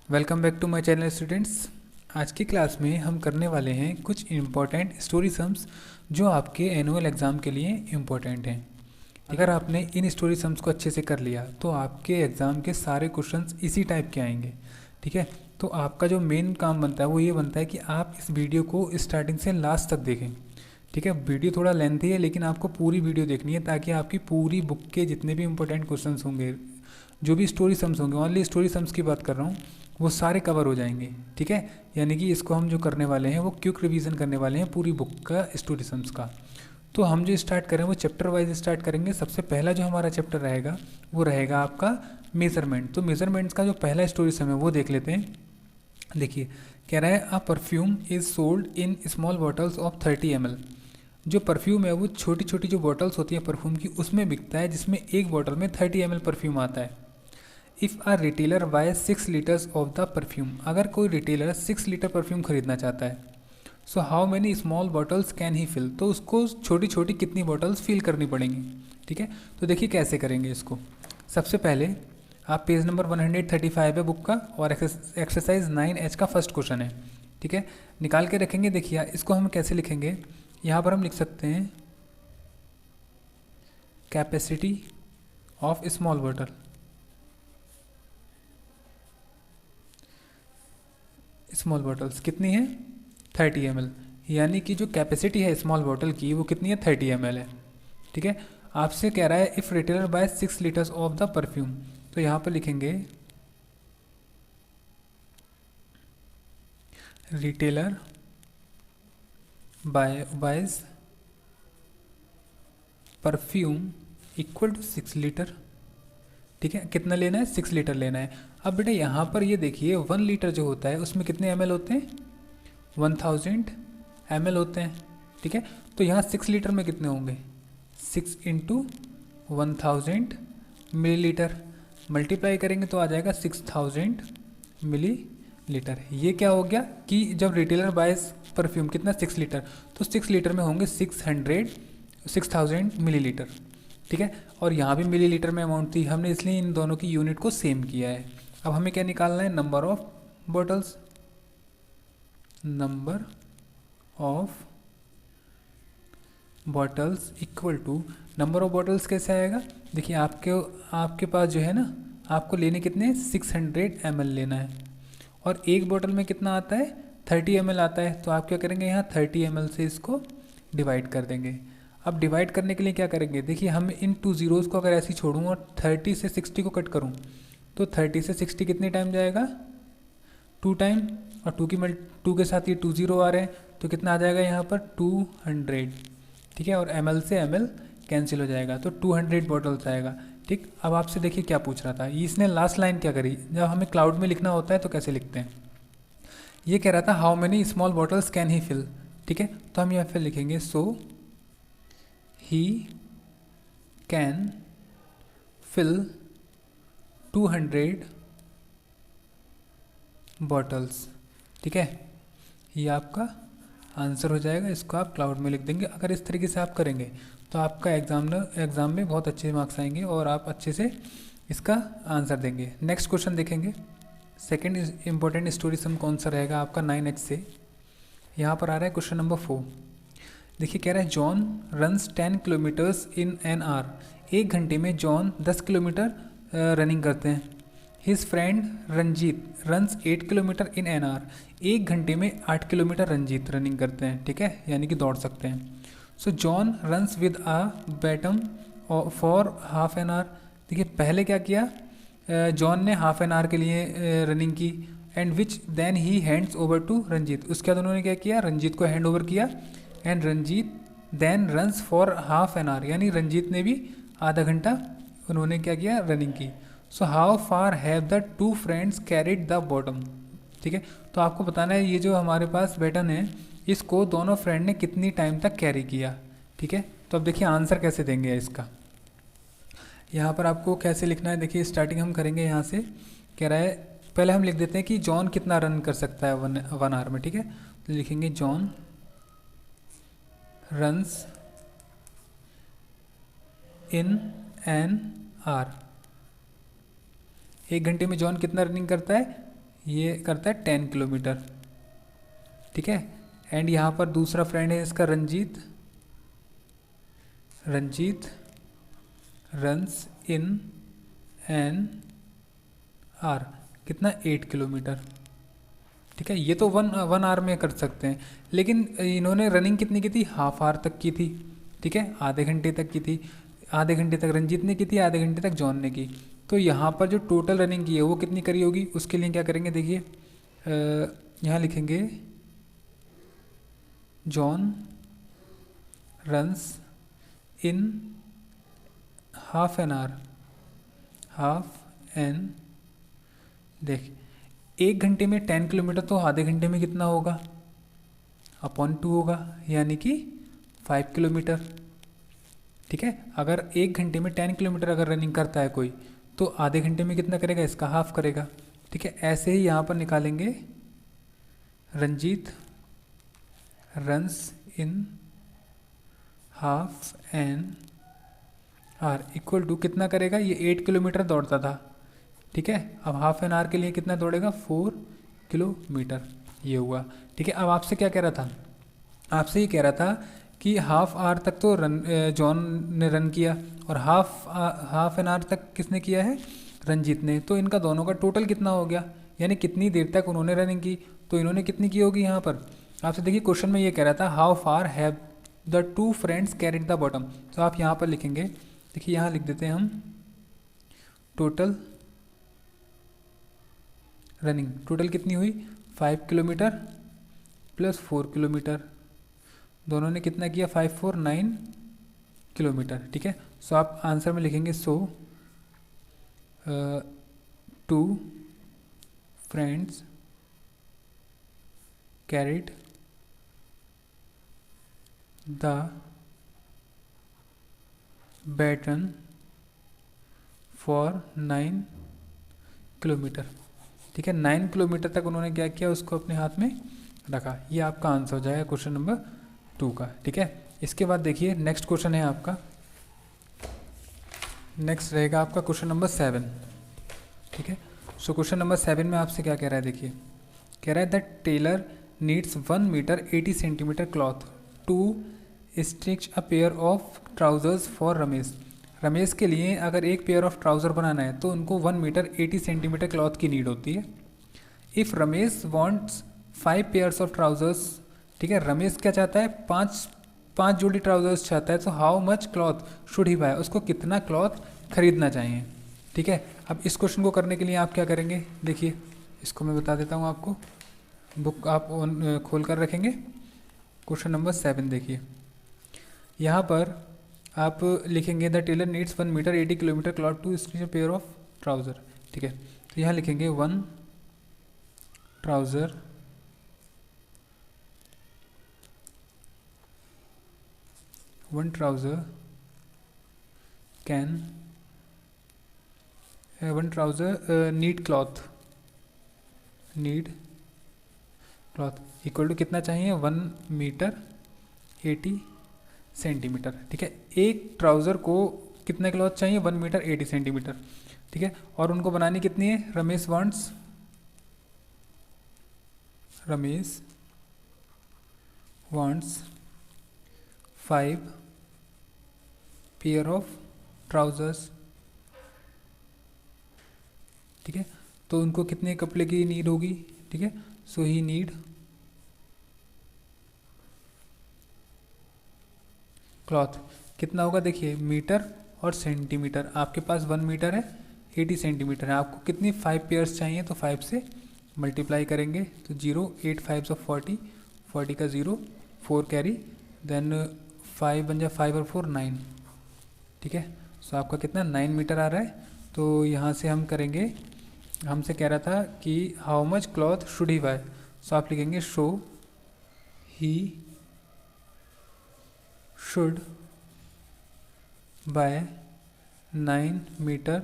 Welcome back to my channel students. आज की class में हम करने वाले हैं कुछ इम्पॉर्टेंट स्टोरी सम्स जो आपके एनुअल एग्ज़ाम के लिए इम्पॉर्टेंट हैं। अगर आपने इन स्टोरी सम्स को अच्छे से कर लिया तो आपके एग्ज़ाम के सारे क्वेश्चंस इसी टाइप के आएंगे। ठीक है, तो आपका जो मेन काम बनता है वो ये बनता है कि आप इस वीडियो को स्टार्टिंग से लास्ट तक देखें। ठीक है, वीडियो थोड़ा लेंथी है लेकिन आपको पूरी वीडियो देखनी है ताकि आपकी पूरी बुक के जितने भी इंपॉर्टेंट क्वेश्चंस होंगे, जो भी स्टोरी सम्स होंगे, ओनली स्टोरी सम्स की बात कर रहा हूँ, वो सारे कवर हो जाएंगे। ठीक है, यानी कि इसको हम जो करने वाले हैं वो क्विक रिवीजन करने वाले हैं पूरी बुक का स्टोरी सम्स का। तो हम जो स्टार्ट करें वो चैप्टर वाइज स्टार्ट करेंगे। सबसे पहला जो हमारा चैप्टर रहेगा वो रहेगा आपका मेजरमेंट। तो मेजरमेंट्स का जो पहला स्टोरी सम है वो देख लेते हैं। देखिए, कह रहा है अ perfume is sold in small bottles of 30 ml। जो परफ्यूम है वो छोटी छोटी जो बॉटल्स होती हैं परफ्यूम की उसमें बिकता है, जिसमें एक बॉटल में 30 ml परफ्यूम आता है। If a retailer buy 6 litres of the perfume, अगर कोई रिटेलर 6 लीटर परफ्यूम खरीदना चाहता है, so how many small bottles can he fill, तो उसको छोटी छोटी कितनी बॉटल्स फिल करनी पड़ेंगी। ठीक है, तो देखिए कैसे करेंगे इसको। सबसे पहले आप पेज नंबर 135 है बुक का और एक्सरसाइज 9H का फर्स्ट क्वेश्चन है। ठीक है, निकाल के रखेंगे। देखिए इसको हम कैसे लिखेंगे, यहाँ पर हम लिख सकते हैं capacity of small bottle. Small bottles कितनी है 30 ml, यानी कि जो कैपेसिटी है स्मॉल बॉटल की वो कितनी है 30 ml है। ठीक है, आपसे कह रहा है if retailer buy 6 litres of the perfume, तो यहाँ पर लिखेंगे retailer buys perfume equal to 6 litre. ठीक है, कितना लेना है 6 लीटर लेना है। अब बेटा यहाँ पर ये देखिए 1 लीटर जो होता है उसमें कितने ml होते हैं 1000 ml होते हैं। ठीक है, तो यहाँ 6 लीटर में कितने होंगे 6 इंटू 1000 मिलीलीटर, मल्टीप्लाई करेंगे तो आ जाएगा 6000 मिलीलीटर। ये क्या हो गया कि जब रिटेलर बायस परफ्यूम कितना 6 लीटर, तो 6 लीटर में होंगे 6000 मिलीलीटर। ठीक है, और यहाँ भी मिलीलीटर में अमाउंट थी, हमने इसलिए इन दोनों की यूनिट को सेम किया है। अब हमें क्या निकालना है, number of bottles. Number of bottles equal to, number of bottles कैसे आएगा, देखिए आपके पास जो है ना, आपको लेने कितने 600 ml लेना है और एक बॉटल में कितना आता है 30 ml आता है। तो आप क्या करेंगे, यहाँ 30 ml से इसको डिवाइड कर देंगे। अब डिवाइड करने के लिए क्या करेंगे, देखिए हम इन 2 ज़ीरोज़ को अगर ऐसे ही छोड़ूँ और 30 से 60 को कट करूँ तो 30 से 60 कितने टाइम जाएगा 2 टाइम, और 2 के साथ ये 2 ज़ीरो आ रहे हैं तो कितना आ जाएगा यहाँ पर 200। ठीक है, और ml से ml कैंसिल हो जाएगा तो 200 बॉटल्स आएगा। ठीक, अब आपसे देखिए क्या पूछ रहा था, इसने लास्ट लाइन क्या करी, जब हमें क्लाउड में लिखना होता है तो कैसे लिखते हैं, ये कह रहा था how many small bottles can he fill. ठीक है, तो हम यहाँ पे लिखेंगे so he can fill 200 bottles. ठीक है, ये आपका आंसर हो जाएगा, इसको आप क्लाउड में लिख देंगे। अगर इस तरीके से आप करेंगे तो आपका एग्ज़ाम में बहुत अच्छे मार्क्स आएंगे और आप अच्छे से इसका आंसर देंगे। नेक्स्ट क्वेश्चन देखेंगे, सेकंड इम्पोर्टेंट स्टोरी सम कौन सा रहेगा आपका 9H से। यहाँ पर आ रहा है क्वेश्चन नंबर 4। देखिए कह रहा है John runs 10 kilometres in an hour, एक घंटे में जॉन 10 किलोमीटर रनिंग करते हैं। His friend Ranjeet runs 8 kilometre in an hour, एक घंटे में 8 किलोमीटर रंजीत रनिंग करते हैं। ठीक है, यानी कि दौड़ सकते हैं। So John runs with a baton for half an hour. देखिए पहले क्या किया, जॉन ने हाफ एन आवर के लिए रनिंग की, and which then he hands over to Ranjeet, उसके बाद उन्होंने क्या किया रंजीत को हैंड ओवर किया, and Ranjeet then runs for half an hour, यानी रंजीत ने भी आधा घंटा उन्होंने क्या किया रनिंग की। So how far have the two friends carried the bottom. ठीक है, तो आपको बताना है ये जो हमारे पास बैटन है इसको दोनों फ्रेंड ने कितनी टाइम तक कैरी किया। ठीक है, तो अब देखिए आंसर कैसे देंगे इसका, यहाँ पर आपको कैसे लिखना है। देखिए स्टार्टिंग हम करेंगे यहाँ से, कह रहा है पहले हम लिख देते हैं कि जॉन कितना रन कर सकता है वन आवर में। ठीक है, तो लिखेंगे John runs in an hour, एक घंटे में जॉन कितना रनिंग करता है, ये करता है 10 किलोमीटर, ठीक है। एंड यहाँ पर दूसरा फ्रेंड है इसका Ranjeet runs in an hour, कितना 8 किलोमीटर, ठीक है। ये तो वन आवर में कर सकते हैं, लेकिन इन्होंने रनिंग कितनी की थी, हाफ आवर तक की थी, ठीक है, आधे घंटे तक की थी। आधे घंटे तक रंजीत ने की थी, आधे घंटे तक जॉन ने की। तो यहाँ पर जो टोटल रनिंग की है वो कितनी करी होगी, उसके लिए क्या करेंगे देखिए, यहाँ लिखेंगे John runs in half N देख 1 घंटे में 10 किलोमीटर, तो आधे घंटे में कितना होगा, अपॉन 2 होगा, यानी कि 5 किलोमीटर, ठीक है। अगर 1 घंटे में 10 किलोमीटर अगर रनिंग करता है कोई, तो आधे घंटे में कितना करेगा, इसका हाफ करेगा, ठीक है। ऐसे ही यहाँ पर निकालेंगे, Ranjeet runs in half an hour equal to कितना करेगा, ये 8 किलोमीटर दौड़ता था, ठीक है। अब हाफ एन आवर के लिए कितना दौड़ेगा, 4 किलोमीटर, ये हुआ, ठीक है। अब आपसे क्या कह रहा था, आपसे ये कह रहा था कि हाफ आवर तक तो जॉन ने रन किया, और हाफ एन आवर तक किसने किया है, रंजीत ने। तो इनका दोनों का टोटल कितना हो गया, यानी कितनी देर तक उन्होंने रनिंग की, तो इन्होंने कितनी की होगी। यहाँ पर आपसे देखिए क्वेश्चन में ये कह रहा था how far have the 2 friends carried the bottom, तो आप यहाँ पर लिखेंगे, देखिए यहाँ लिख देते हैं हम टोटल रनिंग, टोटल कितनी हुई 5 किलोमीटर प्लस 4 किलोमीटर, दोनों ने कितना किया 5 4 9 किलोमीटर, ठीक है। सो आप आंसर में लिखेंगे, so 2 friends carried the baton for 9 kilometre, ठीक है। 9 किलोमीटर तक उन्होंने क्या किया, उसको अपने हाथ में रखा। ये आपका आंसर हो जाएगा क्वेश्चन नंबर 2 का, ठीक है। इसके बाद देखिए नेक्स्ट क्वेश्चन है आपका, नेक्स्ट रहेगा आपका क्वेश्चन नंबर 7, ठीक है। सो क्वेश्चन नंबर 7 में आपसे क्या कह रहा है, देखिए कह रहा है that tailor needs 1 metre 80 centimetre cloth to stitch a pair of trousers for Ramesh. Ramesh के लिए अगर एक पेयर ऑफ ट्राउज़र बनाना है तो उनको 1 मीटर 80 सेंटीमीटर क्लॉथ की नीड होती है। If Ramesh wants 5 pairs of trousers, ठीक है, रमेश क्या चाहता है, पाँच जोड़ी ट्राउजर्स चाहता है, तो how much cloth should he buy, उसको कितना क्लॉथ खरीदना चाहिए, ठीक है। अब इस क्वेश्चन को करने के लिए आप क्या करेंगे, देखिए इसको मैं बता देता हूँ आपको, बुक आप खोल कर रखेंगे। क्वेश्चन नंबर 7 देखिए, यहाँ पर आप लिखेंगे the tailor needs 1 metre 80 kilometre cloth to stitch a pair of trouser, ठीक है। तो यहाँ लिखेंगे 1 trouser can 1 trouser need cloth equal to कितना चाहिए, 1 मीटर 80 सेंटीमीटर, ठीक है। एक ट्राउज़र को कितने क्लॉथ चाहिए, 1 मीटर 80 सेंटीमीटर, ठीक है। और उनको बनानी कितनी है, Ramesh wants 5 pair of trousers, ठीक है। तो उनको कितने कपड़े की नीड होगी, ठीक है। सो ही नीड क्लॉथ कितना होगा, देखिए मीटर और सेंटीमीटर, आपके पास 1 मीटर है 80 सेंटीमीटर है, आपको कितनी 5 पेयर्स चाहिए, तो 5 से मल्टीप्लाई करेंगे तो 0 8 5 40 40 का 0 4 कैरी, देन 5 बन जाए 5 और 4 9, ठीक है। सो आपका कितना 9 मीटर आ रहा है। तो यहाँ से हम करेंगे, हमसे कह रहा था कि how much cloth should he buy, so आप लिखेंगे so he should buy 9 metre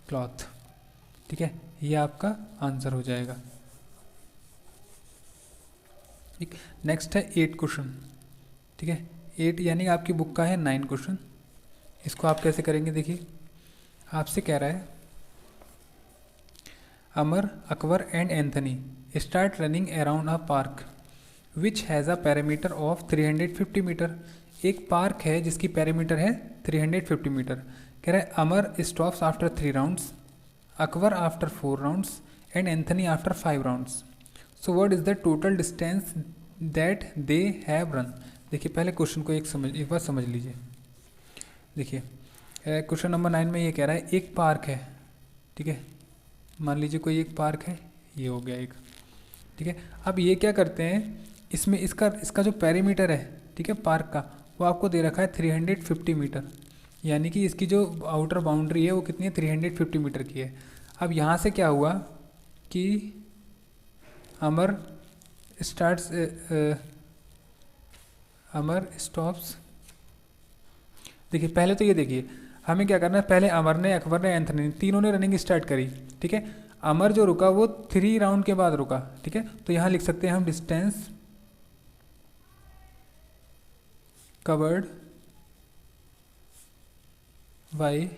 cloth, ठीक है। ये आपका आंसर हो जाएगा, ठीक। नेक्स्ट है 8 क्वेश्चन, ठीक है। 8 यानी आपकी बुक का है 9 क्वेश्चन। इसको आप कैसे करेंगे, देखिए आपसे कह रहा है Amar, Akbar and Anthony start running around a park which has a parameter of 350 metre. एक पार्क है जिसकी पैरामीटर है 350 मीटर। कह रहा है Amar stops after 3 rounds, Akbar after 4 rounds and Anthony after 5 rounds. So what is the total distance that they have run. देखिए पहले question को एक बार समझ लीजिए। देखिए क्वेश्चन नंबर 9 में ये कह रहा है एक पार्क है, ठीक है, मान लीजिए कोई एक पार्क है, ये हो गया एक, ठीक है। अब ये क्या करते हैं, इसमें इसका जो पेरीमीटर है, ठीक है, पार्क का, वो आपको दे रखा है 350 मीटर, यानी कि इसकी जो आउटर बाउंड्री है वो कितनी है, 350 मीटर की है। अब यहाँ से क्या हुआ कि अमर स्टॉप्स, देखिए पहले तो ये देखिए हमें क्या करना है, पहले अमर ने, अकबर ने, एंथनी ने, तीनों ने रनिंग स्टार्ट करी, ठीक है। अमर जो रुका वो 3 राउंड के बाद रुका, ठीक है। तो यहाँ लिख सकते हैं हम डिस्टेंस कवर्ड बाय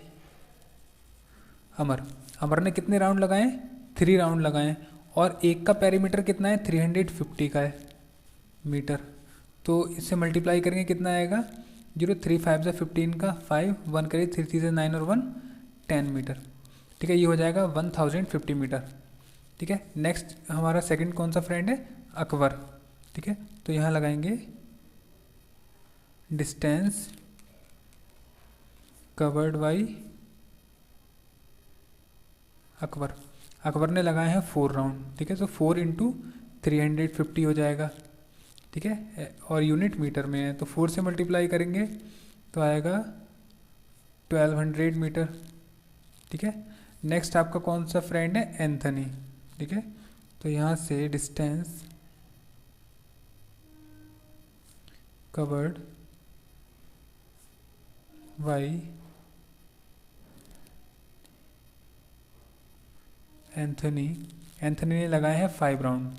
अमर। अमर ने कितने राउंड लगाए, 3 राउंड लगाए, और एक का पेरीमीटर कितना है, 350 का है मीटर। तो इससे मल्टीप्लाई करेंगे कितना आएगा, 0 3 5 से 15 का 5, 1 करिए 3 3 से 9 और 1 10 मीटर, ठीक है। ये हो जाएगा 1050 मीटर, ठीक है। नेक्स्ट हमारा सेकंड कौन सा फ्रेंड है, अकबर, ठीक है। तो यहाँ लगाएंगे distance covered by Akbar. Akbar ने लगाए हैं 4 राउंड, ठीक है। तो 4 इंटू 350 हो जाएगा, ठीक है, और यूनिट मीटर में है तो 4 से मल्टीप्लाई करेंगे तो आएगा 1200 मीटर, ठीक है। नेक्स्ट आपका कौन सा फ्रेंड है, एंथनी, ठीक है। तो यहाँ से डिस्टेंस कवर्ड बाई एंथनी ने लगाए हैं 5 राउंड,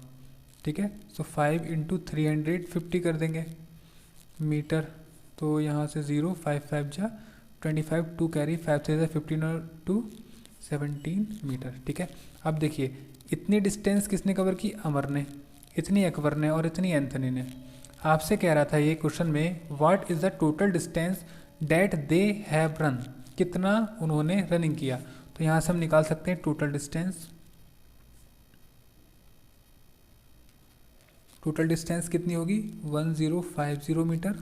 ठीक है। सो 5 इंटू 350 कर देंगे मीटर, तो यहाँ से 0 5 5 जा 25, 2 कैरी 5 3 से 15 और 2 17 मीटर, ठीक है। अब देखिए इतनी डिस्टेंस किसने कवर की, अमर ने, इतनी अकबर ने और इतनी एंथनी ने। आपसे कह रहा था ये क्वेश्चन में what is the total distance that they have run, कितना उन्होंने रनिंग किया। तो यहाँ से हम निकाल सकते हैं टोटल डिस्टेंस। टोटल डिस्टेंस कितनी होगी, 1050 मीटर,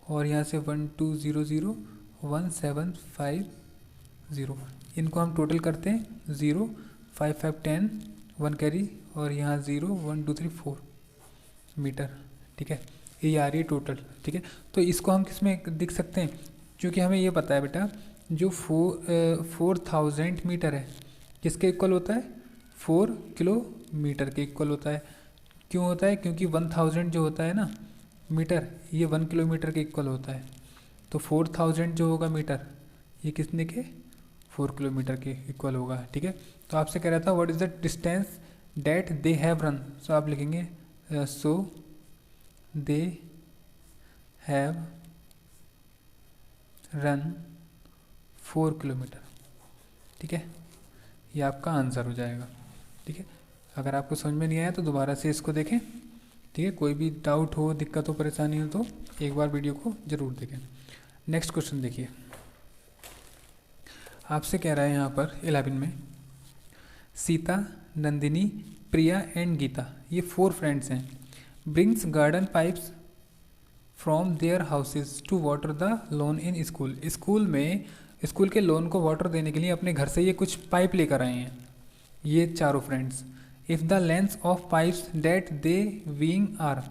और यहाँ से 1200 1750, इनको हम टोटल करते हैं 0 5 5 10 1 कैरी और यहाँ 0 1 2 3 4 मीटर, ठीक है। ये आ रही है टोटल, ठीक है। तो इसको हम किस में दिख सकते हैं, क्योंकि हमें ये पता है बेटा जो 4000 मीटर है किसके इक्वल होता है, 4 किलोमीटर के इक्वल होता है। क्यों होता है, क्योंकि 1000 जो होता है ना मीटर, ये 1 किलोमीटर के इक्वल होता है। तो 4000 जो होगा मीटर, ये कितने के, 4 किलोमीटर के इक्वल होगा, ठीक है। तो आपसे कह रहा था what is the distance that they have run, so आप लिखेंगे so they have run 4 kilometre, ठीक है। ये आपका आंसर हो जाएगा, ठीक है। अगर आपको समझ में नहीं आया तो दोबारा से इसको देखें, ठीक है। कोई भी डाउट हो, दिक्कत हो, परेशानी हो तो एक बार वीडियो को ज़रूर देखें। नेक्स्ट क्वेश्चन देखिए, आपसे कह रहा है यहाँ पर 11 में, सीता, नंदिनी, प्रिया एंड गीता, ये 4 फ्रेंड्स हैं, brings garden pipes from their houses to water the lawn in school. School में, स्कूल के लॉन को वाटर देने के लिए अपने घर से ये कुछ पाइप लेकर आए हैं, ये चारों friends. If the length of pipes that they bring are,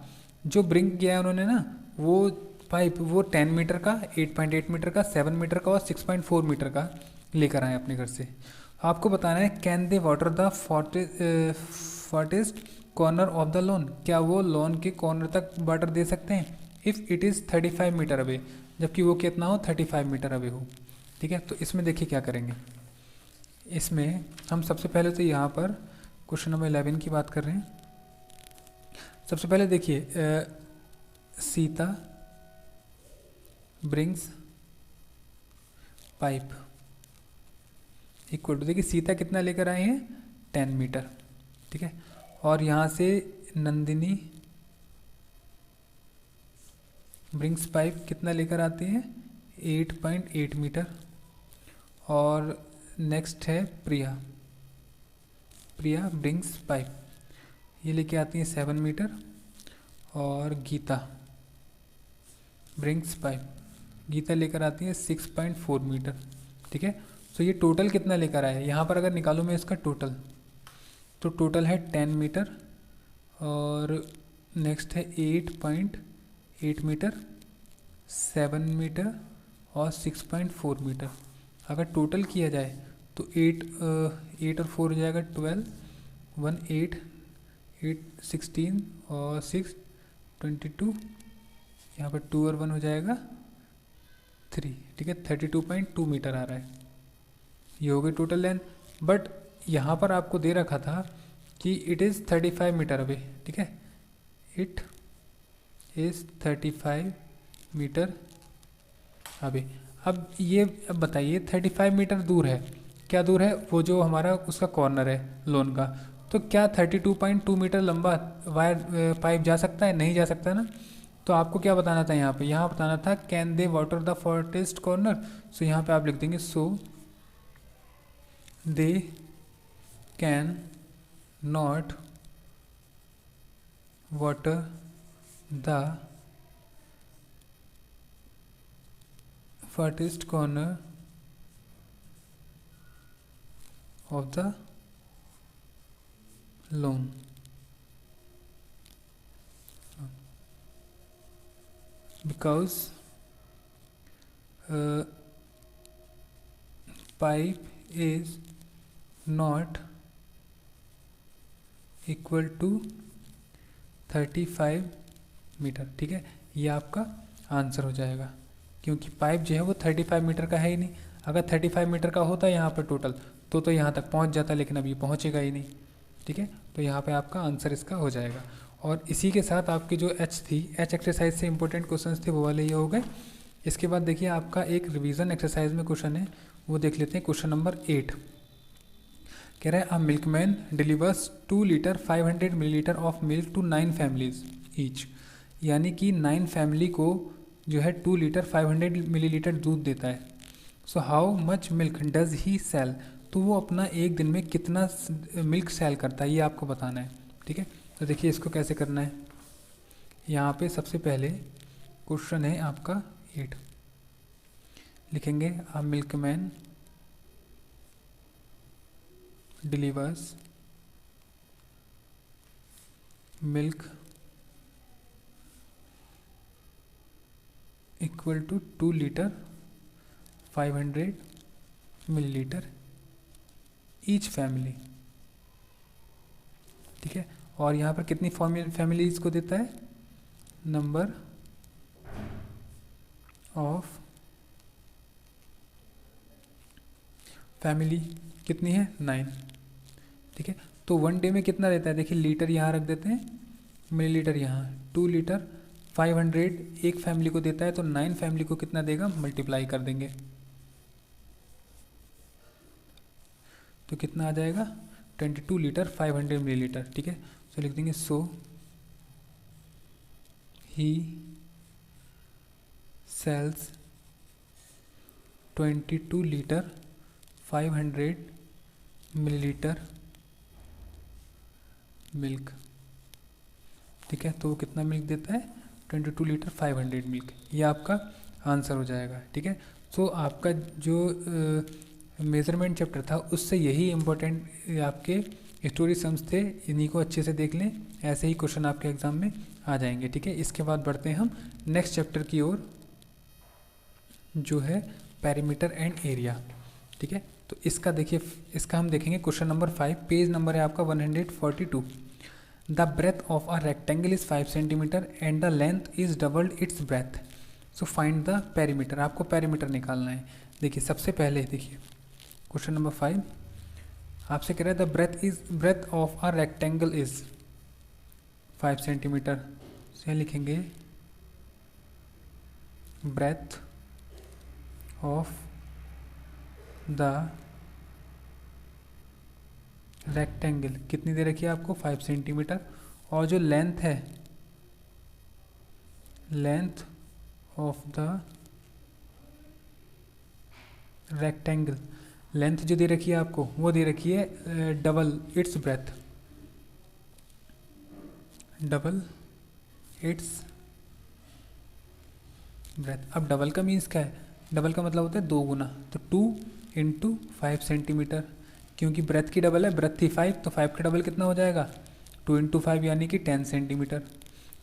जो ब्रिंग किया है उन्होंने ना वो पाइप, वो 10 मीटर का, 8.8 मीटर का, 7 मीटर का और 6.4 मीटर का लेकर आए अपने घर से। आपको बताना है can they water the farthest corner of the lawn, क्या वो लॉन के कॉर्नर तक वाटर दे सकते हैं, if it is 35 metre away, जबकि वो कितना हो, 35 मीटर अवे हो, ठीक है। तो इसमें देखिए क्या करेंगे, इसमें हम सबसे पहले तो यहाँ पर क्वेश्चन नंबर 11 की बात कर रहे हैं। सबसे पहले देखिए Sita brings pipe equal to, देखिए सीता कितना लेकर आए हैं, 10 मीटर, ठीक है। और यहाँ से नंदिनी ब्रिंग्स पाइप कितना लेकर आती हैं, 8.8 मीटर। और नेक्स्ट है प्रिया, प्रिया ब्रिंग्स पाइप, ये लेके आती हैं 7 मीटर। और गीता ब्रिंग्स पाइप, गीता लेकर आती है 6.4 मीटर, ठीक है। तो ये टोटल कितना लेकर आए, यहाँ पर अगर निकालूँ मैं इसका टोटल, तो टोटल है 10 मीटर। और नेक्स्ट है 8.8 मीटर, 7 मीटर और 6.4 मीटर। अगर टोटल किया जाए तो 8 और 4 हो जाएगा 12, 1 8, 8 16 और 6 22, यहाँ पर 2 और 1 हो जाएगा 3, ठीक है। 32.2 मीटर आ रहा है, ये हो गई टोटल लेंथ। बट यहाँ पर आपको दे रखा था कि इट इज़ 35 मीटर अवे, ठीक है, इट इज़ 35 मीटर अभी। अब ये अब बताइए 35 मीटर दूर है, क्या दूर है, वो जो हमारा उसका कॉर्नर है लोन का, तो क्या 32.2 मीटर लंबा वायर पाइप जा सकता है, नहीं जा सकता ना। तो आपको क्या बताना था यहाँ पे, यहाँ बताना था can they water the farthest corner. So यहाँ पे आप लिख देंगे so they can not water the farthest corner of the lawn, because pipe is not equal to 35 metre, ठीक है। ये आपका आंसर हो जाएगा, क्योंकि पाइप जो है वो 35 मीटर का है ही नहीं। अगर 35 मीटर का होता यहाँ पर टोटल तो यहाँ तक पहुँच जाता, लेकिन अब ये पहुँचेगा ही नहीं, ठीक है। तो यहाँ पे आपका आंसर इसका हो जाएगा। और इसी के साथ आपकी जो एच थी, एच एक्सरसाइज से इंपॉर्टेंट क्वेश्चंस थे वो वाले ये हो गए। इसके बाद देखिए आपका एक रिवीजन एक्सरसाइज में क्वेश्चन है, वो देख लेते हैं। क्वेश्चन नंबर 8 कह रहा है a milkman delivers 2 litre 500 millilitre of milk to 9 families each, यानी कि 9 फैमिली को जो है 2 लीटर 500 मिलीलीटर दूध देता है। So how much milk does he sell, तो वो अपना एक दिन में कितना मिल्क सेल करता है, ये आपको बताना है, ठीक है। तो देखिए इसको कैसे करना है। यहाँ पे सबसे पहले क्वेश्चन है आपका 8, लिखेंगे a milkman delivers milk equal to 2 litre 500 millilitre each family, ठीक है। और यहाँ पर कितनी फैमिलीज को देता है, नंबर ऑफ फैमिली कितनी है, 9, ठीक है। तो 1 डे में कितना देता है, देखिए लीटर यहाँ रख देते हैं, मिलीलीटर यहाँ, 2 लीटर 500 एक फैमिली को देता है, तो 9 फैमिली को कितना देगा, मल्टीप्लाई कर देंगे, तो कितना आ जाएगा 22 लीटर 500 मिलीलीटर, ठीक है। तो लिख देंगे सो ही सेल्स 22 लीटर 500 मिलीलीटर मिल्क, ठीक है। तो वो कितना मिल्क देता है, 22 लीटर 500 मिल्क, ये आपका आंसर हो जाएगा, ठीक है। सो आपका जो मेज़रमेंट चैप्टर था उससे यही इम्पोर्टेंट आपके स्टोरी सम्स थे, इन्हीं को अच्छे से देख लें, ऐसे ही क्वेश्चन आपके एग्जाम में आ जाएंगे, ठीक है। इसके बाद बढ़ते हैं हम नेक्स्ट चैप्टर की ओर, जो है पेरीमीटर एंड एरिया, ठीक है। तो इसका देखिए, इसका हम देखेंगे क्वेश्चन नंबर 5, पेज नंबर है आपका 142। The breadth of a rectangle is 5 centimetre and the length is doubled its breadth, so find the perimeter, आपको पेरीमीटर निकालना है। देखिए सबसे पहले देखिए क्वेश्चन नंबर 5 आपसे कह रहा है the breadth of a rectangle is 5 centimetre, से लिखेंगे ब्रेथ ऑफ द रेक्टेंगल कितनी दे रखी है आपको 5 सेंटीमीटर, और जो लेंथ है, length of the rectangle, length जो दे रखी है आपको वो दे रखी है double it's breath, double it's breath. अब डबल का मीन्स क्या है, डबल का मतलब होता है 2 गुना, तो 2 इंटू 5 सेंटीमीटर, क्योंकि ब्रेथ की डबल है, ब्रेथ थी 5 तो 5 का डबल कितना हो जाएगा 2 इंटू 5 यानी कि 10 सेंटीमीटर।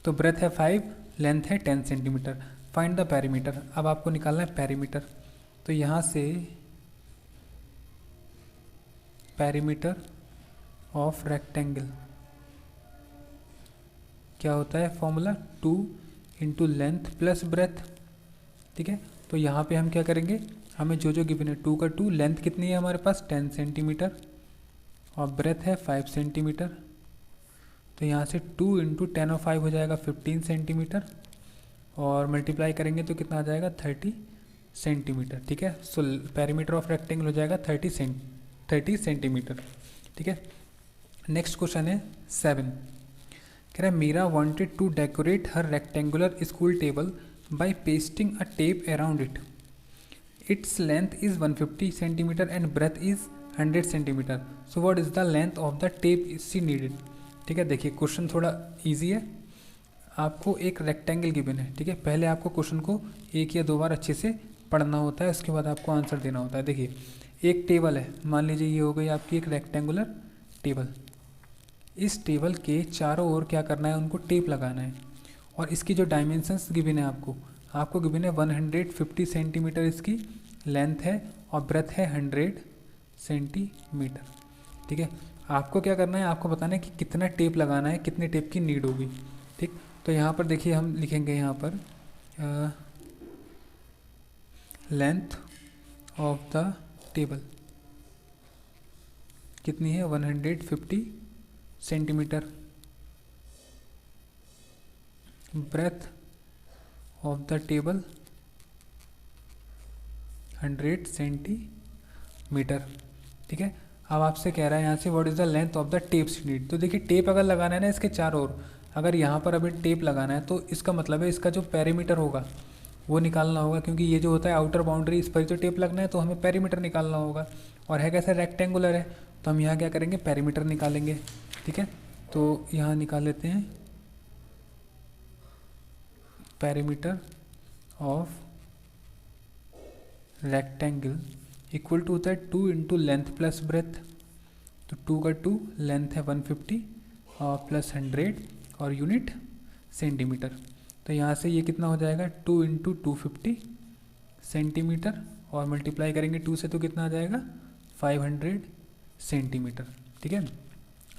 तो ब्रेथ है 5, लेंथ है 10 सेंटीमीटर। फाइंड द पेरीमीटर, अब आपको निकालना है पेरीमीटर। तो यहाँ से पेरीमीटर ऑफ रेक्टेंगल क्या होता है formula, 2 into length plus breath. ठीक है, तो यहाँ पे हम क्या करेंगे, हमें जो गिवन है 2 का 2, लेंथ कितनी है हमारे पास 10 सेंटीमीटर और ब्रेथ है 5 सेंटीमीटर। तो यहाँ से 2 इंटू 10 और 5 हो जाएगा 15 सेंटीमीटर, और मल्टीप्लाई करेंगे तो कितना आ जाएगा 30 सेंटीमीटर। ठीक है, सो पेरीमीटर ऑफ रेक्टेंगल हो जाएगा 30 सेंटीमीटर। ठीक है, नेक्स्ट क्वेश्चन है 7। कह रहा है Meera wanted to decorate her rectangular school table by pasting a tape around it. Its length is 150 centimetre and breadth is 100 centimetre. So what is the length of the tape she needed. ठीक है, देखिए question थोड़ा easy है, आपको एक rectangle given है। ठीक है, पहले आपको क्वेश्चन को 1 या 2 बार अच्छे से पढ़ना होता है, उसके बाद आपको आंसर देना होता है। देखिए एक टेबल है, मान लीजिए ये हो गई आपकी एक रेक्टेंगुलर टेबल। इस टेबल के चारों ओर क्या करना है, उनको टेप लगाना है, और इसकी जो डायमेंशंस गिवन है आपको गिवन है 150 सेंटीमीटर इसकी लेंथ है और ब्रेथ है 100 सेंटीमीटर। ठीक है, आपको क्या करना है, आपको बताना है कि कितना टेप लगाना है, कितने टेप की नीड होगी। ठीक, तो यहाँ पर देखिए हम लिखेंगे यहाँ पर लेंथ ऑफ द टेबल कितनी है 150 centimetre, breadth of the table 100 centimetre. ठीक है, अब आपसे कह रहा है यहाँ से what is the length of the tapes need. तो देखिए टेप अगर लगाना है ना इसके चारों ओर, अगर यहाँ पर अभी टेप लगाना है तो इसका मतलब है इसका जो पेरीमीटर होगा वो निकालना होगा, क्योंकि ये जो होता है आउटर बाउंड्री इस पर जो टेप लगना है तो हमें पेरीमीटर निकालना होगा, और है कैसे रेक्टेंगुलर है तो हम यहाँ क्या करेंगे पेरीमीटर निकालेंगे। ठीक है, तो यहाँ निकाल लेते हैं perimeter of rectangle equal to होता है 2 इंटू लेंथ प्लस ब्रेथ। तो 2 का 2, लेंथ है 150 और प्लस 100 और यूनिट सेंटीमीटर। तो यहाँ से ये कितना हो जाएगा 2 इंटू 250 सेंटीमीटर, और मल्टीप्लाई करेंगे 2 से तो कितना आ जाएगा 500 सेंटीमीटर। ठीक है,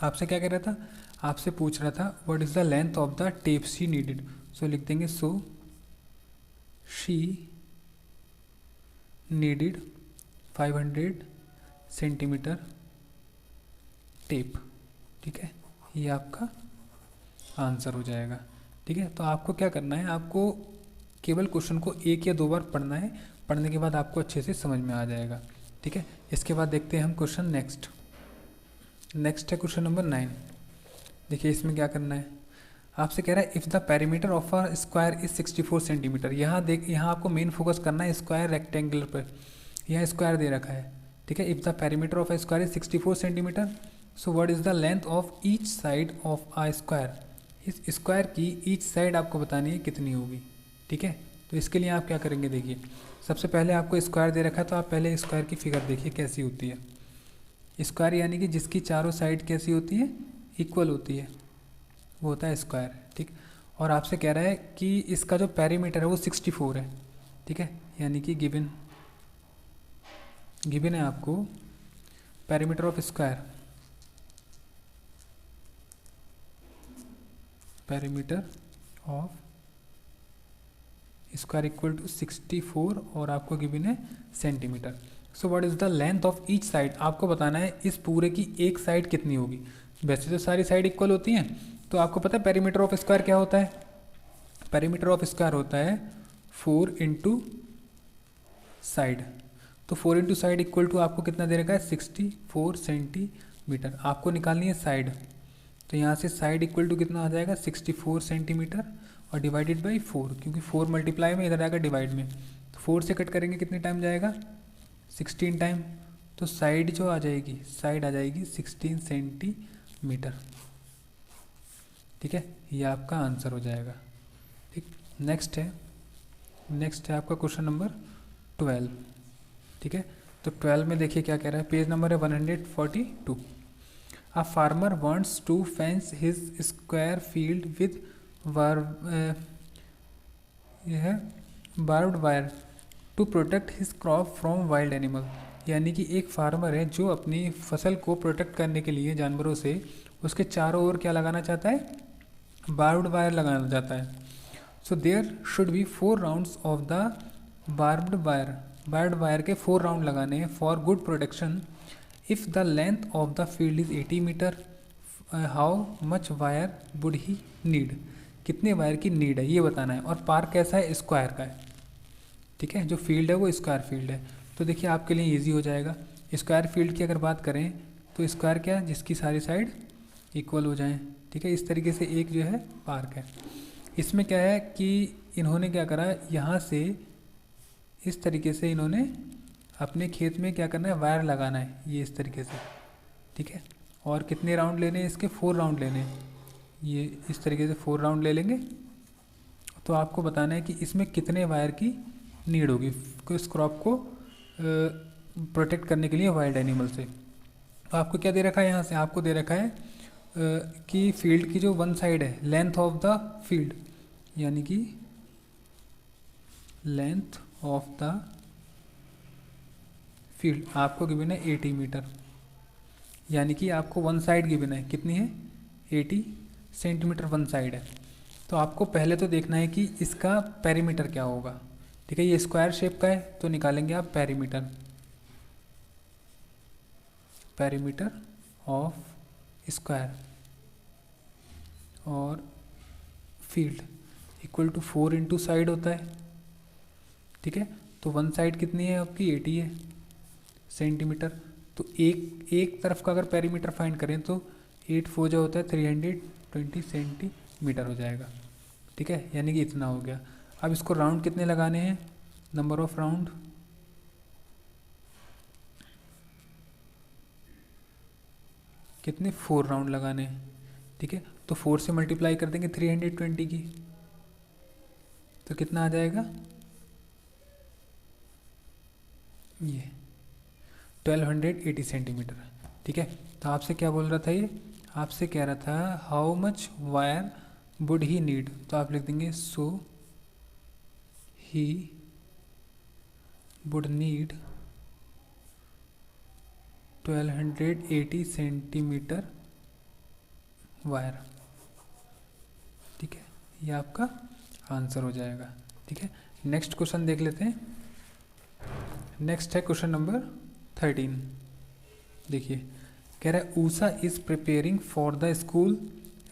आपसे क्या कह रहा था, आपसे पूछ रहा था what is the length of the tape she needed. So लिख देंगे so she needed 500 centimetre tape. ठीक है, ये आपका आंसर हो जाएगा। ठीक है, तो आपको क्या करना है, आपको केवल क्वेश्चन को 1 या 2 बार पढ़ना है, पढ़ने के बाद आपको अच्छे से समझ में आ जाएगा। ठीक है, इसके बाद देखते हैं हम क्वेश्चन नेक्स्ट है क्वेश्चन नंबर 9। देखिए इसमें क्या करना है, आपसे कह रहा है if the perimeter of a square is 64 centimetre. यहाँ आपको मेन फोकस करना है स्क्वायर रेक्टेंगल पर, यहाँ स्क्वायर दे रखा है। ठीक है, if the perimeter of a square is 64 centimetre, so what is the length of each side of a square. इस स्क्वायर की ईच साइड आपको बतानी है कितनी होगी। ठीक है, तो इसके लिए आप क्या करेंगे, देखिए सबसे पहले आपको स्क्वायर दे रखा है तो आप पहले स्क्वायर की फिगर देखिए कैसी होती है। स्क्वायर यानी कि जिसकी चारों साइड कैसी होती है, इक्वल होती है, वो होता है स्क्वायर। ठीक, और आपसे कह रहा है कि इसका जो पेरीमीटर है वो 64 है। ठीक है, यानी कि गिवन है आपको perimeter of square, perimeter of square equal to 64 और आपको गिवन है centimetre. So what is the length of each side, आपको बताना है इस पूरे की एक साइड कितनी होगी। वैसे तो सारी साइड इक्वल होती हैं, तो आपको पता है पेरीमीटर ऑफ स्क्वायर क्या होता है, पेरीमीटर ऑफ स्क्वायर होता है 4 इंटू साइड। तो 4 इंटू साइड इक्वल टू आपको कितना दे रखा है 64 सेंटीमीटर। मीटर। आपको निकालनी है साइड, तो यहाँ से साइड इक्वल टू कितना आ जाएगा 64 सेंटीमीटर और डिवाइडेड बाई 4, क्योंकि 4 मल्टीप्लाई में इधर आएगा डिवाइड में, तो 4 से कट करेंगे कितने टाइम जाएगा 16 टाइम, तो साइड जो आ जाएगी साइड आ जाएगी 16 सेंटीमीटर। ठीक है, ये आपका आंसर हो जाएगा। ठीक, नेक्स्ट है आपका क्वेश्चन नंबर 12। ठीक है, तो 12 में देखिए क्या कह रहा है, पेज नंबर है 142। A farmer wants to fence his square field with barbed wire to protect his crop from wild animal. यानी कि एक फार्मर है जो अपनी फसल को प्रोटेक्ट करने के लिए जानवरों से उसके चारों ओर क्या लगाना चाहता है, बार्ब्ड वायर लगाना चाहता है। So there should be 4 rounds of the barbed wire के 4 राउंड लगाने हैं for good protection. If the length of the field is 80 metre, how much wire would he need. कितने वायर की नीड है ये बताना है, और पार्क कैसा है, स्क्वायर का है। ठीक है, जो फील्ड है वो स्क्वायर फील्ड है। तो देखिए आपके लिए इजी हो जाएगा। स्क्वायर फील्ड की अगर बात करें तो स्क्वायर क्या है, जिसकी सारी साइड इक्वल हो जाएं। ठीक है, इस तरीके से एक जो है पार्क है। इसमें क्या है कि इन्होंने क्या करा, यहाँ से इस तरीके से इन्होंने अपने खेत में क्या करना है, वायर लगाना है, ये इस तरीके से। ठीक है, और कितने राउंड लेने हैं इसके, 4 राउंड लेने हैं। ये इस तरीके से 4 राउंड ले लेंगे। तो आपको बताना है कि इसमें कितने वायर की नीड होगी इस क्रॉप को प्रोटेक्ट करने के लिए वाइल्ड एनिमल से। तो आपको क्या दे रखा है, यहाँ से आपको दे रखा है कि फील्ड की जो वन साइड है, लेंथ ऑफ द फील्ड, यानी कि लेंथ ऑफ द फील्ड आपको गिवन है 80 मीटर, यानी कि आपको वन साइड गिवन है, कितनी है 80 सेंटीमीटर वन साइड है। तो आपको पहले तो देखना है कि इसका पेरीमीटर क्या होगा। ठीक है, ये स्क्वायर शेप का है तो निकालेंगे आप पेरीमीटर ऑफ स्क्वायर, और field equal to 4 into side होता है। ठीक है, तो वन साइड कितनी है आपकी 80 है सेंटीमीटर। तो एक तरफ का अगर पेरीमीटर फाइंड करें तो 8 4 जो होता है 320 सेंटीमीटर हो जाएगा। ठीक है, यानी कि इतना हो गया। अब इसको राउंड कितने लगाने हैं, नंबर ऑफ राउंड कितने, 4 राउंड लगाने हैं। ठीक है, तो 4 से मल्टीप्लाई कर देंगे 320 की, तो कितना आ जाएगा, ये 1280 सेंटीमीटर। ठीक है, तो आपसे क्या बोल रहा था, ये आपसे कह रहा था how much wire would he need, तो आप लिख देंगे so he would need 1280 centimetre wire. ठीक है, ये आपका आंसर हो जाएगा। ठीक है, नेक्स्ट क्वेश्चन देख लेते हैं। नेक्स्ट है क्वेश्चन नंबर 13। देखिए कह रहा है Usha is preparing for the school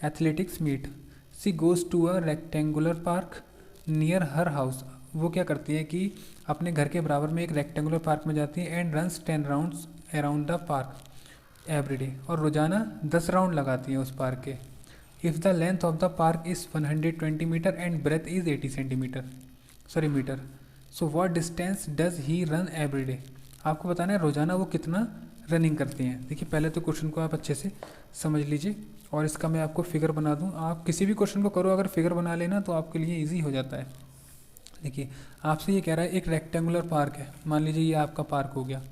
athletics meet, she goes to a rectangular park near her house. वो क्या करती है कि अपने घर के बराबर में एक रेक्टेंगुलर पार्क में जाती है and runs 10 rounds around the park every day, और रोजाना 10 राउंड लगाती है उस पार्क के। If the length of the park is 120 metre and breadth is 80 centimetre metre, so what distance does he run every day. आपको बताना है रोजाना वो कितना रनिंग करती हैं। देखिए पहले तो क्वेश्चन को आप अच्छे से समझ लीजिए, और इसका मैं आपको फिगर बना दूं। आप किसी भी क्वेश्चन को करो अगर फिगर बना लेना तो आपके लिए इजी हो जाता है। देखिए आपसे ये कह रहा है एक रेक्टेंगुलर पार्क है, मान लीजिए ये आपका पार्क हो गया,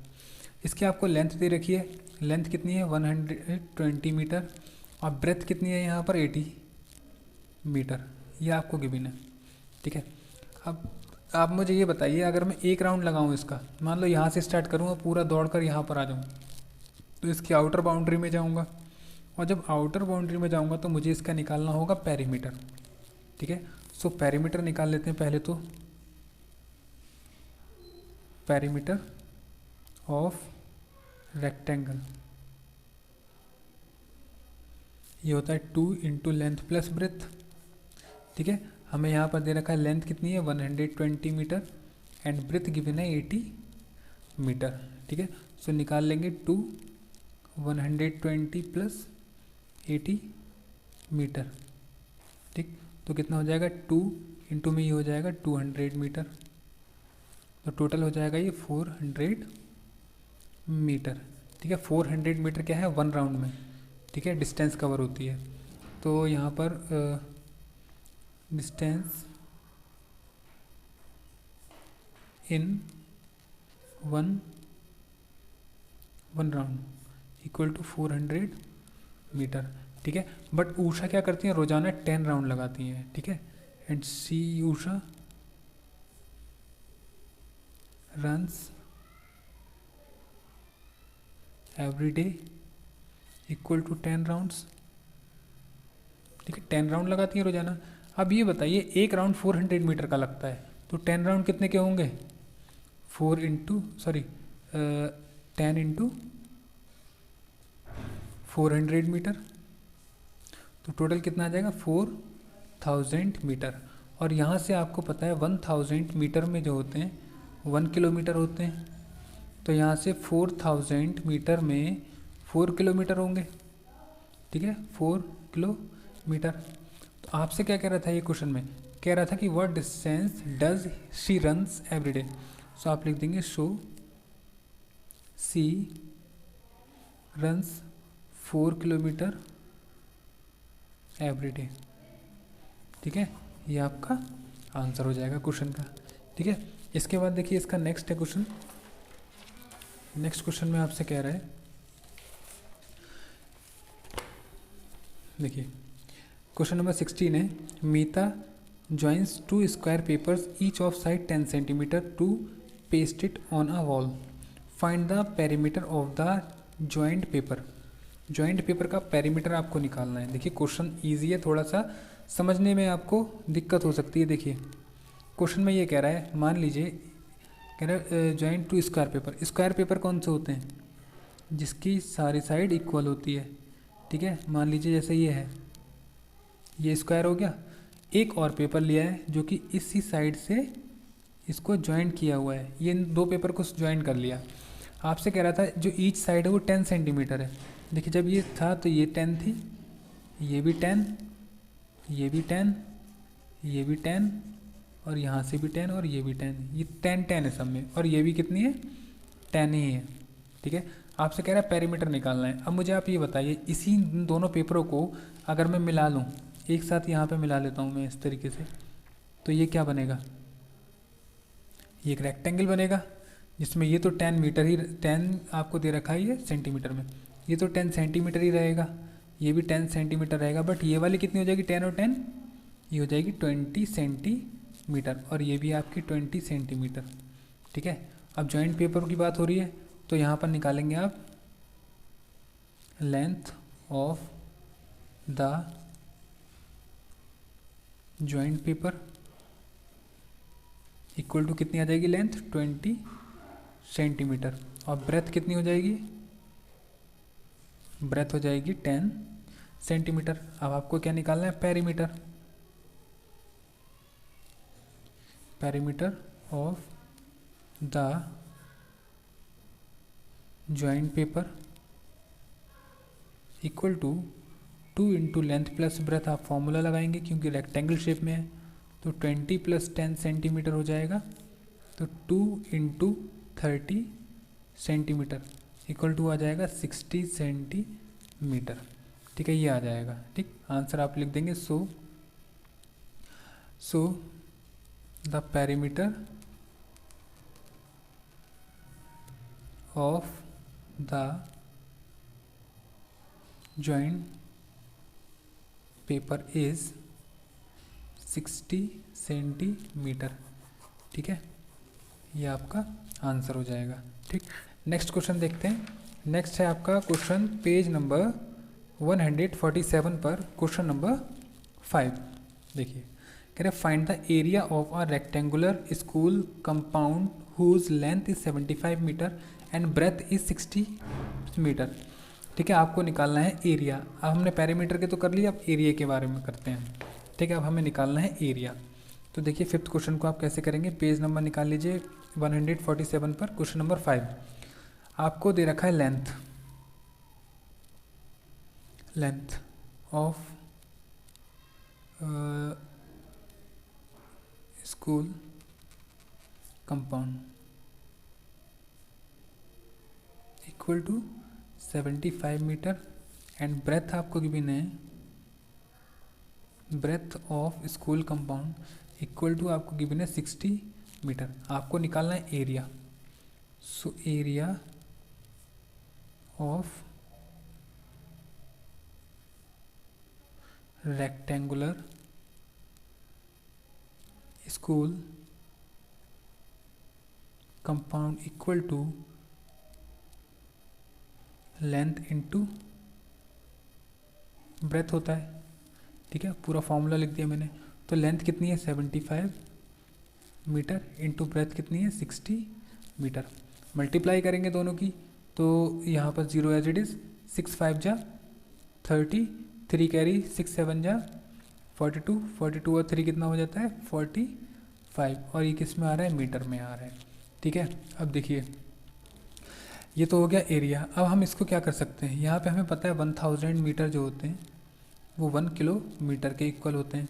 इसकी आपको लेंथ दे रखी है, लेंथ कितनी है 120 मीटर, और ब्रेथ कितनी है यहाँ पर 80 मीटर, ये आपको गिवन है। ठीक है, अब आप मुझे ये बताइए अगर मैं एक राउंड लगाऊं इसका, मान लो यहाँ से स्टार्ट करूँ और पूरा दौड़कर यहाँ पर आ जाऊँ, तो इसकी आउटर बाउंड्री में जाऊँगा, और जब आउटर बाउंड्री में जाऊँगा तो मुझे इसका निकालना होगा पेरीमीटर। ठीक है, सो पेरीमीटर निकाल लेते हैं पहले तो। पेरीमीटर ऑफ रेक्टेंगल ये होता है 2 इंटू लेंथ प्लस ब्रेथ। ठीक है, हमें यहाँ पर दे रखा है लेंथ कितनी है 120 मीटर एंड ब्रेथ गिवन है 80 मीटर। ठीक है, सो निकाल लेंगे 2 120 प्लस 80 मीटर। ठीक, तो कितना हो जाएगा 2 इंटू में ये हो जाएगा 200 मीटर, तो टोटल हो जाएगा ये 400 मीटर। ठीक है, 400 मीटर क्या है 1 राउंड में, ठीक है, डिस्टेंस कवर होती है। तो यहाँ पर distance in one round equal to 400 metre. ठीक है, बट ऊषा क्या करती हैं, रोजाना 10 राउंड लगाती हैं। ठीक है, and she Usha runs every day equal to 10 rounds. ठीक है, 10 राउंड लगाती हैं रोजाना। अब ये बताइए एक राउंड 400 मीटर का लगता है, तो 10 राउंड कितने के होंगे, 10 इंटू 400 मीटर, तो टोटल कितना आ जाएगा 4000 मीटर। और यहाँ से आपको पता है 1000 मीटर में जो होते हैं 1 किलोमीटर होते हैं, तो यहाँ से 4000 मीटर में 4 किलोमीटर होंगे। ठीक है, 4 किलोमीटर। तो आपसे क्या कह रहा था ये क्वेश्चन में, कह रहा था कि what distance does she runs every day. So आप लिख देंगे so she runs 4 kilometre every day. ठीक है, ये आपका आंसर हो जाएगा क्वेश्चन का। ठीक है, इसके बाद देखिए इसका नेक्स्ट है क्वेश्चन। नेक्स्ट क्वेश्चन में आपसे कह रहा है, देखिए क्वेश्चन नंबर 16 है, मीता joins 2 square papers each of side 10 centimeter to paste it on a wall. Find the perimeter of the joined paper. Joint paper का पेरीमीटर आपको निकालना है। देखिए क्वेश्चन इजी है, थोड़ा सा समझने में आपको दिक्कत हो सकती है। देखिए क्वेश्चन में ये कह रहा है, मान लीजिए कह रहा है joint 2 square paper. Square paper कौन से होते हैं, जिसकी सारी साइड इक्वल होती है। ठीक है, मान लीजिए जैसे ये है, ये स्क्वायर हो गया। एक और पेपर लिया है जो कि इसी साइड से इसको ज्वाइंट किया हुआ है, ये दो पेपर को ज्वाइंट कर लिया। आपसे कह रहा था जो ईच साइड है वो 10 सेंटीमीटर है। देखिए जब ये था तो ये 10 थी, ये भी 10, ये भी 10, ये भी 10, और यहाँ से भी 10, और ये भी 10, ये 10 10 है सब में, और ये भी कितनी है 10 ही है। ठीक है, आपसे कह रहा है पेरीमीटर निकालना है। अब मुझे आप ये बताइए, इसी दोनों पेपरों को अगर मैं मिला लूँ एक साथ, यहाँ पे मिला लेता हूँ मैं इस तरीके से, तो ये क्या बनेगा, ये एक रेक्टेंगल बनेगा जिसमें ये तो 10 मीटर ही 10 आपको दे रखा है ये सेंटीमीटर में, ये तो 10 सेंटीमीटर ही रहेगा, ये भी 10 सेंटीमीटर रहेगा, बट ये वाली कितनी हो जाएगी 10 और 10, ये हो जाएगी 20 सेंटीमीटर, और ये भी आपकी 20 सेंटीमीटर। ठीक है, अब जॉइंट पेपर की बात हो रही है तो यहाँ पर निकालेंगे आप length of the joint paper equal to कितनी आ जाएगी लेंथ 20 सेंटीमीटर, और ब्रेथ कितनी हो जाएगी, ब्रेथ हो जाएगी 10 सेंटीमीटर। अब आपको क्या निकालना है perimeter, perimeter of the joint paper equal to 2 into length plus breadth. आप फॉर्मूला लगाएंगे क्योंकि रेक्टेंगल शेप में है, तो 20 प्लस 10 सेंटीमीटर हो जाएगा, तो 2 इंटू 30 सेंटीमीटर इक्वल टू आ जाएगा 60 सेंटीमीटर। ठीक है, ये आ जाएगा। ठीक, आंसर आप लिख देंगे so the perimeter of the joint paper is 60 centimetre. ठीक है, ये आपका आंसर हो जाएगा। ठीक, नेक्स्ट क्वेश्चन देखते हैं। नेक्स्ट है आपका क्वेश्चन पेज नंबर 147 पर, क्वेश्चन नंबर 5। देखिए कह रहे find the area of a rectangular school compound whose length is 75 metre and breadth is 60 metre. ठीक है, आपको निकालना है एरिया। अब हमने पेरीमीटर के तो कर लिया, अब एरिया के बारे में करते हैं। ठीक है, अब हमें निकालना है एरिया। तो देखिए फिफ्थ क्वेश्चन को आप कैसे करेंगे, पेज नंबर निकाल लीजिए 147 पर, क्वेश्चन नंबर 5। आपको दे रखा है length, length of school compound equal to 75 metre and breadth आपको गिवन है, breadth of school compound equal to आपको गिवन है 60 मीटर। आपको निकालना है area. So area of rectangular school compound equal to length into breadth होता है। ठीक है, पूरा फॉर्मूला लिख दिया मैंने। तो लेंथ कितनी है 75 मीटर इनटू ब्रेथ कितनी है 60 मीटर। मल्टीप्लाई करेंगे दोनों की तो यहाँ पर 0 एज इट इज़, 6 5 जा 30, 3 कैरी 6 7 जा 42, 42 और 3 कितना हो जाता है 45, और ये किस में आ रहा है मीटर में आ रहा है। ठीक है, अब देखिए ये तो हो गया एरिया। अब हम इसको क्या कर सकते हैं, यहाँ पे हमें पता है 1000 मीटर जो होते हैं वो 1 किलोमीटर के इक्वल होते हैं।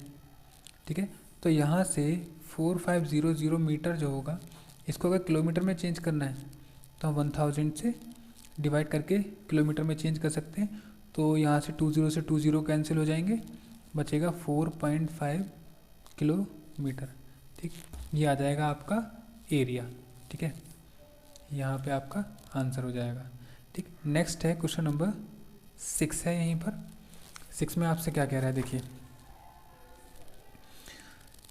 ठीक है, तो यहाँ से 4500 मीटर जो होगा इसको अगर किलोमीटर में चेंज करना है तो हम 1000 से डिवाइड करके किलोमीटर में चेंज कर सकते हैं। तो यहाँ से 20 से 20 कैंसिल हो जाएंगे, बचेगा 4.5 किलोमीटर। ठीक, ये आ जाएगा आपका एरिया। ठीक है, यहाँ पे आपका आंसर हो जाएगा। ठीक, नेक्स्ट है क्वेश्चन नंबर 6 है। यहीं पर 6 में आपसे क्या कह रहा है, देखिए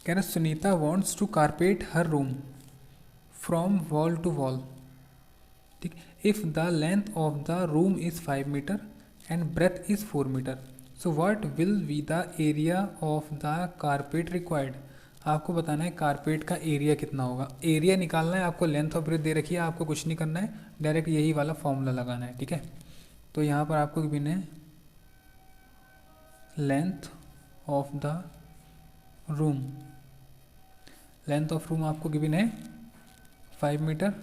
कह रहा है Sunita wants to carpet her room from wall to wall. ठीक, if the length of the room is 5 metre and breadth is 4 metre, so what will be the area of the carpet required. आपको बताना है carpet का एरिया कितना होगा। Area निकालना है आपको, लेंथ और ब्रेथ दे रखी है, आपको कुछ नहीं करना है, डायरेक्ट यही वाला फॉर्मूला लगाना है। ठीक है, तो यहाँ पर आपको गिवन है length of the room, length of room आपको गिवन है 5 मीटर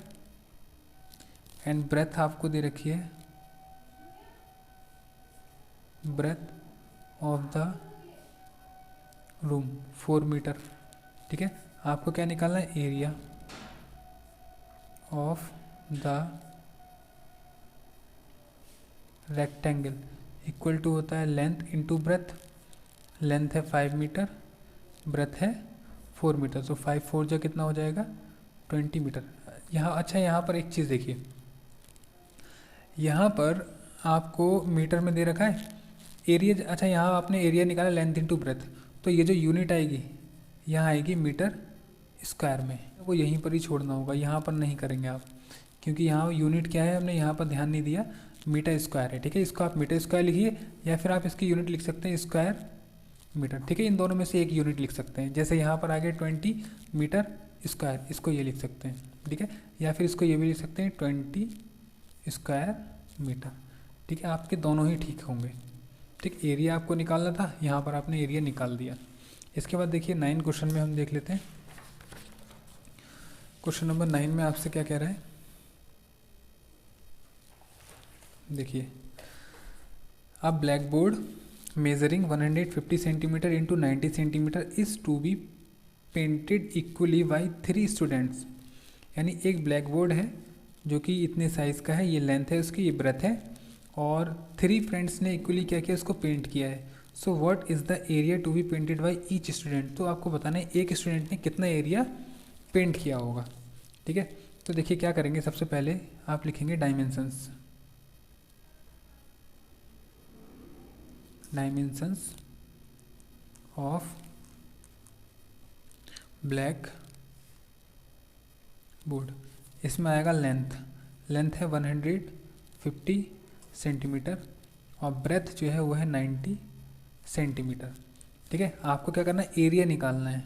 एंड ब्रेथ आपको दे रखी है, breadth of the room 4 metre. ठीक है, आपको क्या निकालना है area of the rectangle equal to होता है लेंथ इनटू ब्रेथ। लेंथ है 5 मीटर, ब्रेथ है 4 मीटर, तो 5 4 जा कितना हो जाएगा 20 मीटर। यहाँ अच्छा, यहाँ पर एक चीज़ देखिए, यहाँ पर आपको मीटर में दे रखा है एरिया। अच्छा, यहाँ आपने एरिया निकाला लेंथ इनटू ब्रेथ, तो ये जो यूनिट आएगी यहाँ आएगी मीटर स्क्वायर में, वो यहीं पर ही छोड़ना होगा, यहाँ पर नहीं करेंगे आप, क्योंकि यहाँ यूनिट क्या है हमने यहाँ पर ध्यान नहीं दिया, मीटर स्क्वायर है। ठीक है, इसको आप मीटर स्क्वायर लिखिए या फिर आप इसकी यूनिट लिख सकते हैं स्क्वायर मीटर। ठीक है, इन दोनों में से एक यूनिट लिख सकते हैं। जैसे यहाँ पर आगे 20 मीटर स्क्वायर, इसको ये लिख सकते हैं। ठीक है, या फिर इसको ये भी लिख सकते हैं 20 स्क्वायर मीटर। ठीक है, आपके दोनों ही ठीक होंगे। ठीक, एरिया आपको निकालना था, यहाँ पर आपने एरिया निकाल दिया। इसके बाद देखिए 9 क्वेश्चन में हम देख लेते हैं। क्वेश्चन नंबर 9 में आपसे क्या कह रहा है, देखिए a blackboard measuring 150 centimetre into 90 centimetre is to be painted equally by 3 students. यानी एक ब्लैक बोर्ड है जो कि इतने साइज़ का है, ये लेंथ है उसकी, ये ब्रेथ है, और 3 फ्रेंड्स ने इक्वली क्या किया, उसको पेंट किया है। So what is the area to be painted by each student. तो आपको बताना है एक स्टूडेंट ने कितना एरिया पेंट किया होगा। ठीक है, तो देखिए क्या करेंगे, सबसे पहले आप लिखेंगे dimensions, dimensions of black board. इसमें आएगा लेंथ, लेंथ है 150 सेंटीमीटर और ब्रेथ जो है वो है 90 सेंटीमीटर। ठीक है, आपको क्या करना है एरिया निकालना है,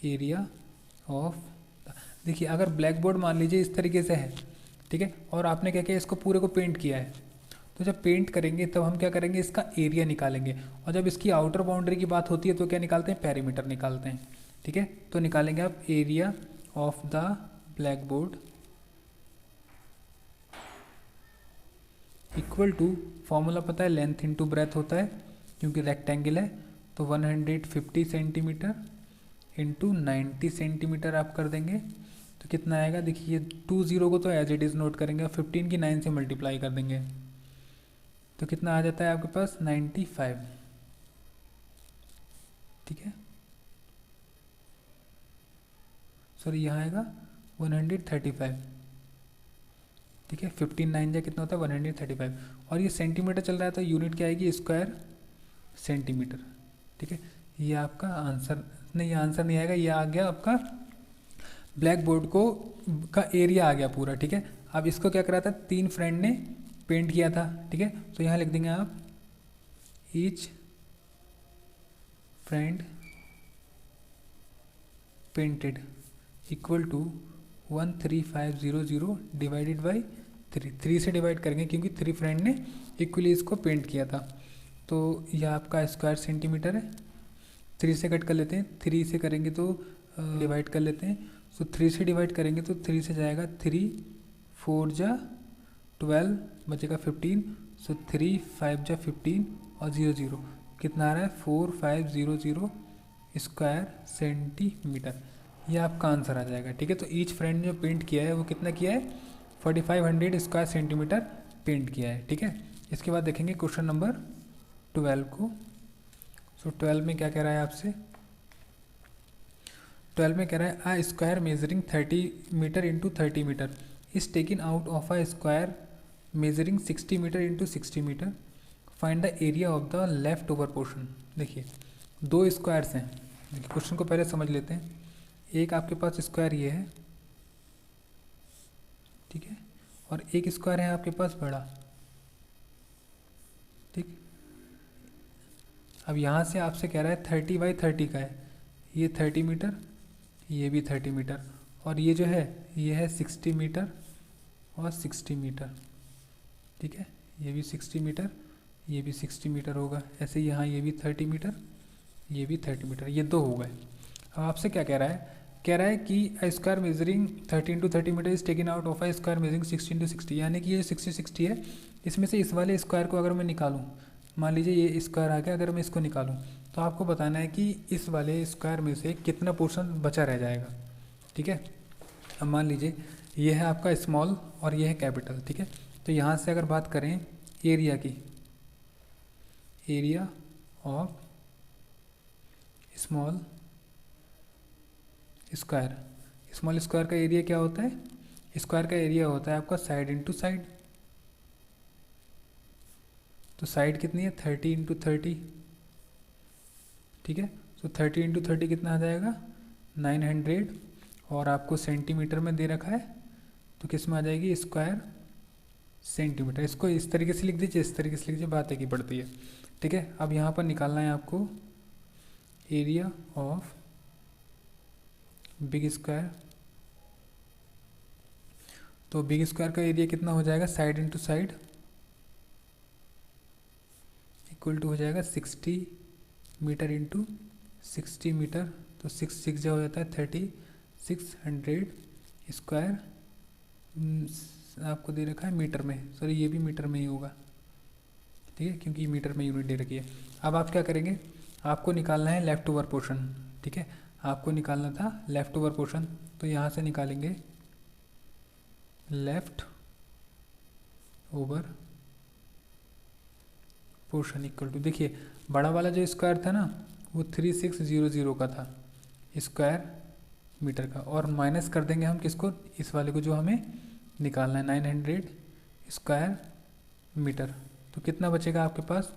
एरिया ऑफ, देखिए अगर ब्लैक बोर्ड मान लीजिए इस तरीके से है, ठीक है, और आपने क्या किया इसको पूरे को पेंट किया है, तो जब पेंट करेंगे तब हम क्या करेंगे इसका एरिया निकालेंगे, और जब इसकी आउटर बाउंड्री की बात होती है तो क्या निकालते हैं पेरीमीटर निकालते हैं। ठीक है, तो निकालेंगे आप area of the blackboard equal to, formula पता है, लेंथ इंटू ब्रेथ होता है क्योंकि रेक्टेंगल है, तो 150 सेंटीमीटर इंटू 90 सेंटीमीटर आप कर देंगे तो कितना आएगा। देखिए 20 को तो एज इट इज़ नोट करेंगे और 15 की 9 से मल्टीप्लाई कर देंगे तो कितना आ जाता है आपके पास 95। ठीक है, सॉरी यहाँ आएगा 135। ठीक है, 15 9 जा कितना होता है 135, और ये सेंटीमीटर चल रहा है तो यूनिट क्या आएगी, स्क्वायर सेंटीमीटर। ठीक है, ये आपका आंसर नहीं, ये आंसर नहीं आएगा, ये आ गया आपका ब्लैक बोर्ड को का एरिया आ गया पूरा। ठीक है, अब इसको क्या करा था, 3 फ्रेंड ने पेंट किया था। ठीक है, तो यहाँ लिख देंगे आप each friend painted equal to 13500 divided by 3 से डिवाइड करेंगे क्योंकि 3 फ्रेंड ने इक्वली इसको पेंट किया था। तो यह आपका स्क्वायर सेंटीमीटर है, 3 से कट कर लेते हैं, 3 से करेंगे तो डिवाइड कर लेते हैं, तो 3 से डिवाइड करेंगे तो 3 से जाएगा 3 4 जा 12 बचेगा 15, सो 3 5 जा 15 और 0 कितना आ रहा है 4500 स्क्वायर सेंटीमीटर, ये आपका आंसर आ जाएगा। ठीक है, तो ईच फ्रेंड ने जो पेंट किया है वो कितना किया है 4500 स्क्वायर सेंटीमीटर पेंट किया है। ठीक है, इसके बाद देखेंगे क्वेश्चन नंबर 12 को। सो 12 में क्या कह रहा है आपसे, 12 में कह रहा है a square measuring 30 metre into 30 metre is taken out of a square measuring 60 metre into 60 metre, find the area of the left over portion. देखिए 2 स्क्वायर्स हैं, देखिए क्वेश्चन को पहले समझ लेते हैं। एक आपके पास स्क्वायर ये है, ठीक है, और एक स्क्वायर है आपके पास बड़ा। ठीक, अब यहाँ से आपसे कह रहा है 30 बाई 30 का है, ये 30 मीटर, ये भी 30 मीटर, और ये जो है ये है 60 मीटर और 60 मीटर। ठीक है, ये भी 60 मीटर, ये भी 60 मीटर होगा, ऐसे यहाँ ये भी 30 मीटर, ये भी 30 मीटर, ये 2 हो गए। अब आपसे क्या कह रहा है, कह रहा है कि a square measuring 30 into 30 metre is taken out of a square measuring 60 into 60, यानी कि ये 60 है, इसमें से इस वाले स्क्वायर को अगर मैं निकालूं, मान लीजिए ये स्क्वायर आ गया, अगर मैं इसको निकालूं तो आपको बताना है कि इस वाले स्क्वायर में से कितना पोर्शन बचा रह जाएगा। ठीक है, अब मान लीजिए ये है आपका स्मॉल और ये है कैपिटल। ठीक है, तो यहाँ से अगर बात करें एरिया की, area of small square, small square का एरिया क्या होता है, स्क्वायर का एरिया होता है आपका साइड इंटू साइड, तो साइड कितनी है 30 इंटू 30। ठीक है, तो 30 इंटू 30 कितना आ जाएगा 900, और आपको सेंटीमीटर में दे रखा है तो किस में आ जाएगी स्क्वायर सेंटीमीटर। इसको इस तरीके से लिख दीजिए, इस तरीके से लिख दीजिए, बात एक ही पड़ती है। ठीक है, अब यहाँ पर निकालना है आपको एरिया ऑफ बिग स्क्वायर, तो बिग स्क्वायर का एरिया कितना हो जाएगा side into side equal to हो जाएगा 60 मीटर इंटू 60 मीटर, तो 6 जो हो जाता है 3600 स्क्वायर, आपको दे रखा है मीटर में, सॉरी ये भी मीटर में ही होगा। ठीक है, क्योंकि मीटर में यूनिट दे रखी है। अब आप क्या करेंगे, आपको निकालना है लेफ्ट ओवर पोर्शन। ठीक है, आपको निकालना था लेफ्ट ओवर पोर्शन, तो यहाँ से निकालेंगे left over portion equal to, देखिए बड़ा वाला जो स्क्वायर था ना वो 3600 का था स्क्वायर मीटर का, और माइनस कर देंगे हम किसको, इस वाले को जो हमें निकालना है 900 स्क्वायर मीटर, तो कितना बचेगा आपके पास,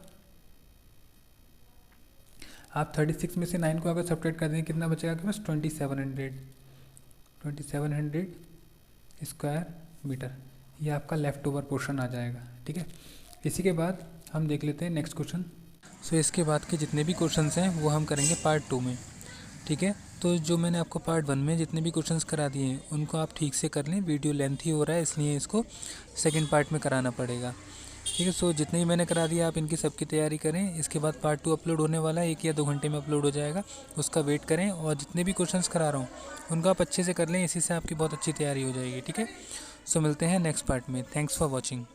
आप 36 में से 9 को अगर सब्ट्रैक्ट कर देंगे कितना बचेगा आपके पास 2700 स्क्वायर मीटर, ये आपका लेफ़्ट ओवर पोर्शन आ जाएगा। ठीक है, इसी के बाद हम देख लेते हैं नेक्स्ट क्वेश्चन। सो इसके बाद के जितने भी क्वेश्चंस हैं वो हम करेंगे पार्ट 2 में। ठीक है, तो जो मैंने आपको पार्ट 1 में जितने भी क्वेश्चंस करा दिए हैं उनको आप ठीक से कर लें, वीडियो लेंथी हो रहा है इसलिए इसको सेकेंड पार्ट में कराना पड़ेगा। ठीक है, सो जितने भी मैंने करा दिया आप इनकी सबकी तैयारी करें, इसके बाद पार्ट 2 अपलोड होने वाला है, 1 या 2 घंटे में अपलोड हो जाएगा, उसका वेट करें, और जितने भी क्वेश्चंस करा रहा हूँ उनको आप अच्छे से कर लें, इसी से आपकी बहुत अच्छी तैयारी हो जाएगी। ठीक है, सो मिलते हैं नेक्स्ट पार्ट में, थैंक्स फॉर वॉचिंग।